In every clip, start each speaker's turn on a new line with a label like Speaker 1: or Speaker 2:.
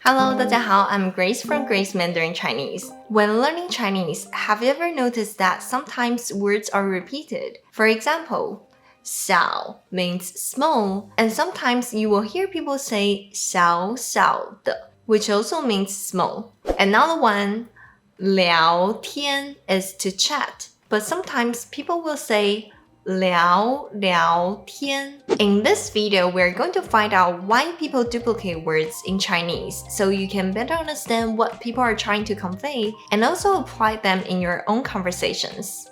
Speaker 1: Hello, 大家好, I'm Grace from Grace Mandarin Chinese. When learning Chinese, have you ever noticed that sometimes words are repeated? For example, 小 means small, and sometimes you will hear people say 小小的, which also means small. Another one, 聊天 is to chat, but sometimes people will say 聊天. In this video, we're going to find out why people duplicate words in Chinese so you can better understand what people are trying to convey and also apply them in your own conversations.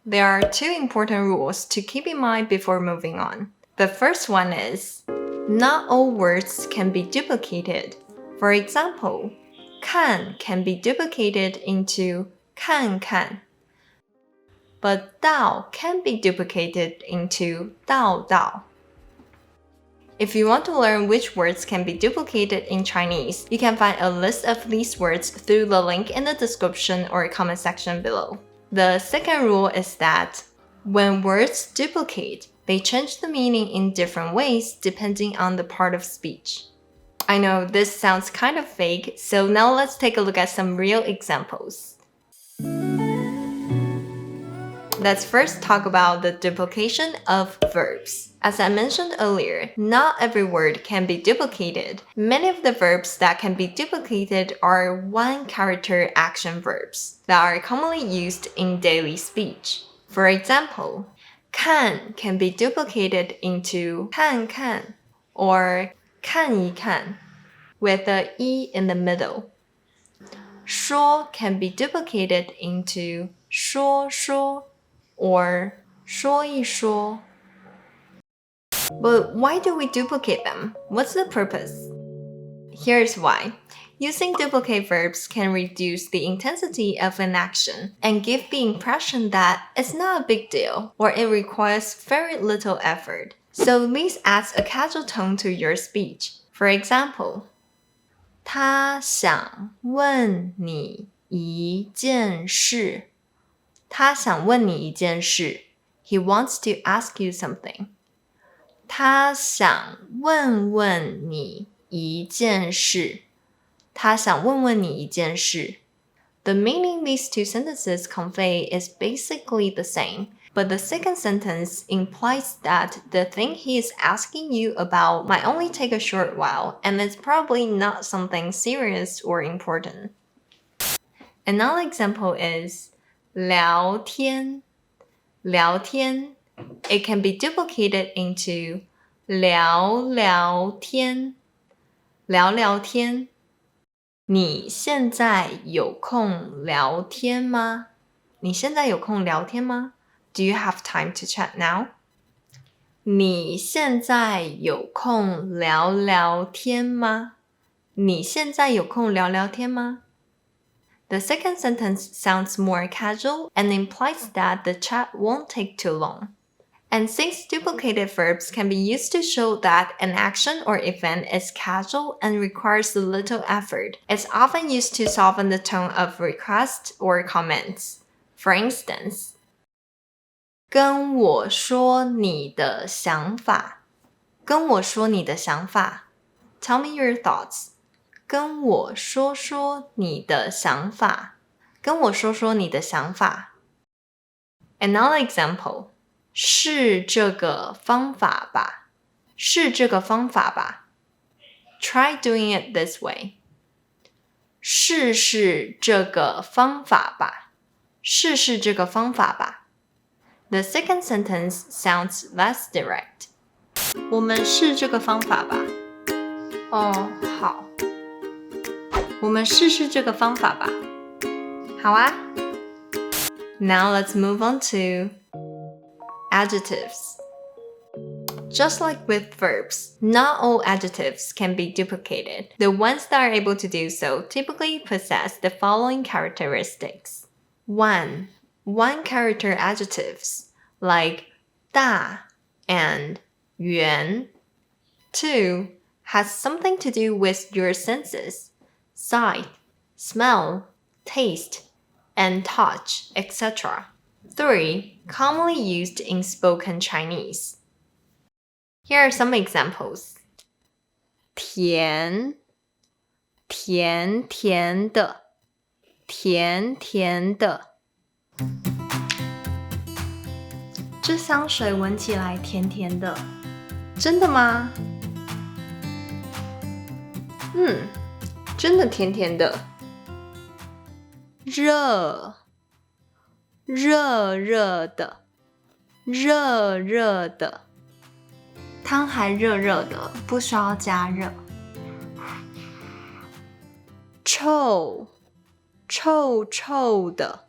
Speaker 1: There are two important rules to keep in mind before moving on. The first one is, not all words can be duplicated. For example, 看 can be duplicated into 看看, but 到 can be duplicated into 道. If you want to learn which words can be duplicated in Chinese, you can find a list of these words through the link in the description or comment section below. The second rule is that when words duplicate, they change the meaning in different ways depending on the part of speech. I know this sounds kind of vague, so now let's take a look at some real examples. Let's first talk about the duplication of verbs. As I mentioned earlier, not every word can be duplicated. Many of the verbs that can be duplicated are one-character action verbs that are commonly used in daily speech. For example, 看 can be duplicated into 看看 or 看一看 with a e in the middle. 说 can be duplicated into 说说 or 说一说. But why do we duplicate them? What's the purpose? Here's why. Using duplicate verbs can reduce the intensity of an action and give the impression that it's not a big deal or it requires very little effort. So this adds a casual tone to your speech. For example, 他想问你一件事. 他想问你一件事. He wants to ask you something. 他想问问你一件事. 他想问问你一件事. The meaning these two sentences convey is basically the same, but the second sentence implies that the thing he is asking you about might only take a short while and it's probably not something serious or important. Another example is 聊天. 聊天. It can be duplicated into 聊聊天. 聊聊天. 你现在有空聊天吗? 你现在有空聊天吗? Do you have time to chat now? 你现在有空聊聊天吗? 你现在有空聊聊天吗? The second sentence sounds more casual and implies that the chat won't take too long. And since duplicated verbs can be used to show that an action or event is casual and requires little effort, it's often used to soften the tone of requests or comments. For instance, 跟我说你的想法. 跟我说你的想法. Tell me your thoughts. 跟我说说你的想法. 跟我说说你的想法. Another example. 是这个方法吧. 是这个方法吧. Try doing it this way. 试试这个方法吧. 试试这个方法吧. The second sentence sounds less direct. 我们试这个方法吧. 哦，好。我们试试这个方法吧. 好啊. Now let's move on to Adjectives. Just like with verbs, not all adjectives can be duplicated. The ones that are able to do so typically possess the following characteristics. 1. One-character adjectives like 大 and 圆. 2. Has something to do with your senses. Sight, smell, taste, and touch, etc. 3. Commonly used in spoken Chinese. Here are some examples. 甜，甜甜的，甜甜的。这香水闻起来甜甜的，真的吗？真的甜甜的。热，热热的，热热的。汤还热热的，不需要加热。臭，臭臭的，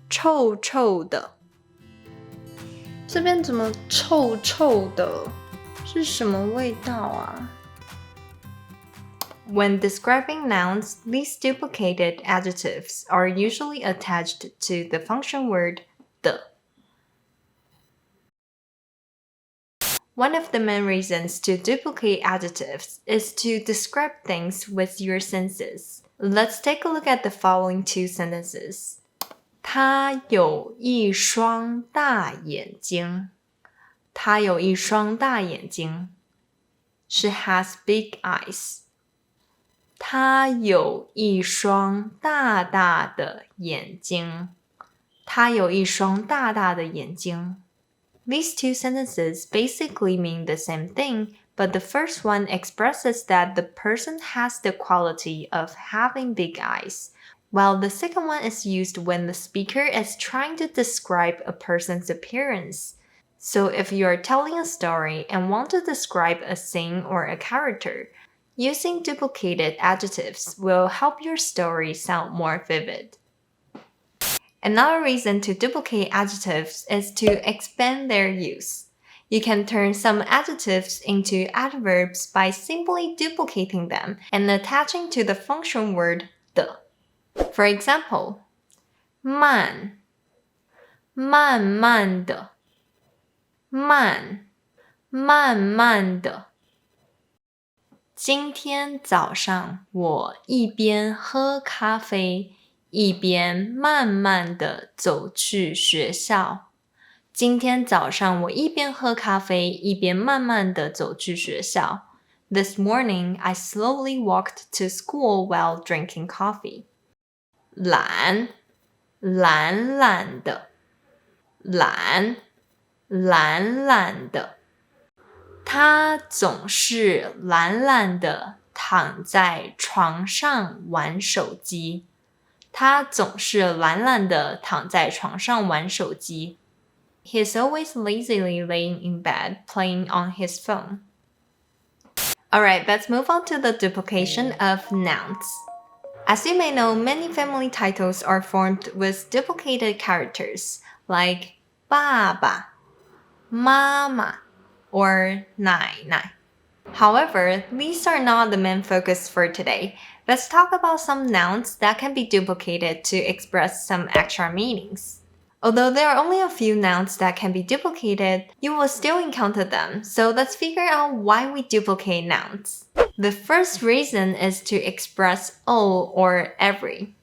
Speaker 1: 臭臭的。这边怎么臭臭的？是什么味道啊？When describing nouns, these duplicated adjectives are usually attached to the function word the. One of the main reasons to duplicate adjectives is to describe things with your senses. Let's take a look at the following 2 sentences. 他有一双大眼睛。他有一双大眼睛。She has big eyes. 他有一双大大的眼睛。他有一双大大的眼睛。These 2 sentences basically mean the same thing, but the first one expresses that the person has the quality of having big eyes, while the second one is used when the speaker is trying to describe a person's appearance. So if you are telling a story and want to describe a scene or a character, using duplicated adjectives will help your story sound more vivid. Another reason to duplicate adjectives is to expand their use. You can turn some adjectives into adverbs by simply duplicating them and attaching to the function word the. For example, 慢，慢慢的，慢，慢慢的。今天早上我一边喝咖啡，一边慢慢地走去学校。今天早上我一边喝咖啡，一边慢慢地走去学校。This morning, I slowly walked to school while drinking coffee. 懒，懒懒的，懒，懒懒的。他总是懒懒地躺在床上玩手机。他总是懒懒地躺在床上玩手机。He is always lazily laying in bed playing on his phone. Alright, let's move on to the duplication of nouns. As you may know, many family titles are formed with duplicated characters, like 爸爸, 妈妈, or 奶奶. However, these are not the main focus for today. Let's talk about some nouns that can be duplicated to express some extra meanings. Although there are only a few nouns that can be duplicated, you will still encounter them, so let's figure out why we duplicate nouns. The first reason is to express all or every.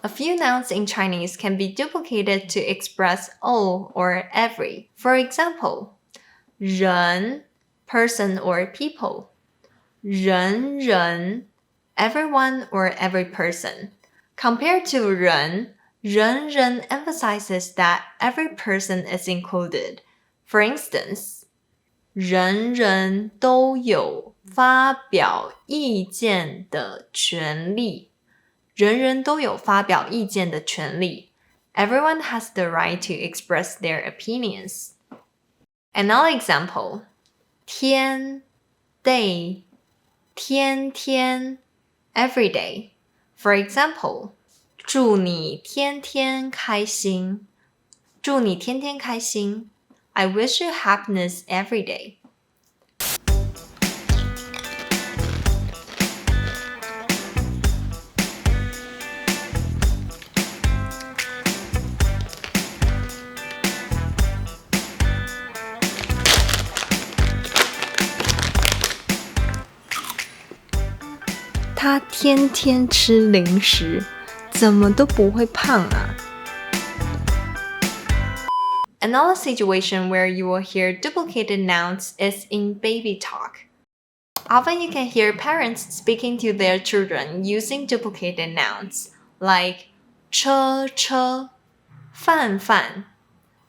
Speaker 1: A few nouns in Chinese can be duplicated to express all or every. For example, 人 person or people. 人人 everyone or every person. Compared to 人 人 emphasizes that every person is included. For instance, 人人都有发表意见的权利。人人都有发表意见的权利。Everyone has the right to express their opinions. Another example, 天 day, 天天 every day. For example, 祝你天天开心。祝你天天开心。I wish you happiness every day.他天天吃零食，
Speaker 2: 怎么都不会胖啊。
Speaker 1: Another situation where you will hear duplicated nouns is in baby talk. Often you can hear parents speaking to their children using duplicated nouns like 车车、饭饭、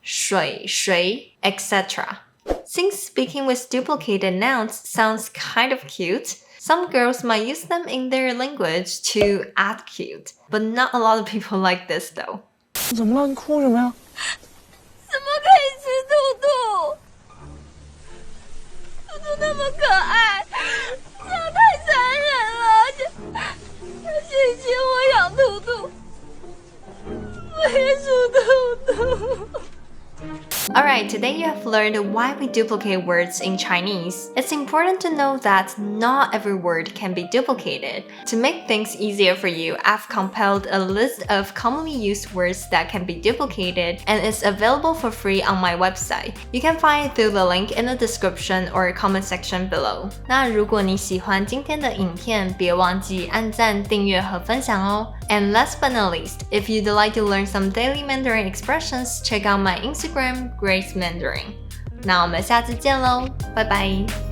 Speaker 1: 水水, etc. Since speaking with duplicated nouns sounds kind of cute, some girls might use them in their language to act cute, but not a lot of people like this though.
Speaker 3: 怎么了？你哭什么呀？
Speaker 4: 怎么可以吃兔兔？兔兔那么可爱，这样太残忍了。而且以前我养兔兔，我也属兔兔。
Speaker 1: Alright, today you have learned why we duplicate words in Chinese. It's important to know that not every word can be duplicated. To make things easier for you, I've compiled a list of commonly used words that can be duplicated and it's available for free on my website. You can find it through the link in the description or comment section below. 那如果你喜欢今天的影片，别忘记按赞、订阅和分享哦。And last but not least, if you'd like to learn some daily Mandarin expressions, check out my Instagram, Grace Mandarin. 那我们下次见喽，拜拜。